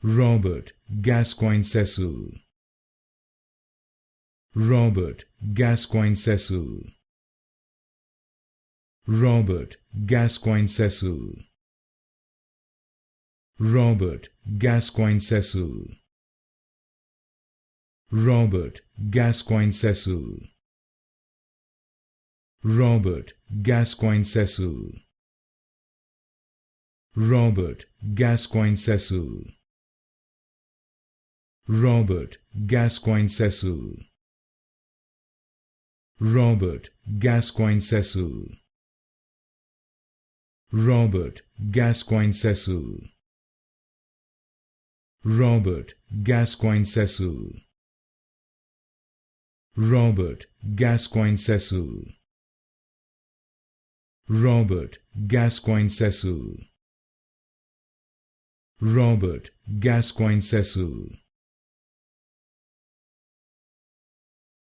Robert Gascoyne-Cecil. Robert Gascoyne-Cecil. Robert Gascoyne-Cecil. Robert Gascoyne-Cecil. Robert Gascoyne-Cecil. Robert Gascoyne-Cecil. Robert Gascoyne-Cecil. Robert Gascoyne-Cecil. Robert Gascoyne-Cecil. Robert Gascoyne-Cecil. Robert Gascoyne-Cecil. Robert Gascoyne-Cecil. Robert Gascoyne-Cecil. Robert Gascoyne-Cecil.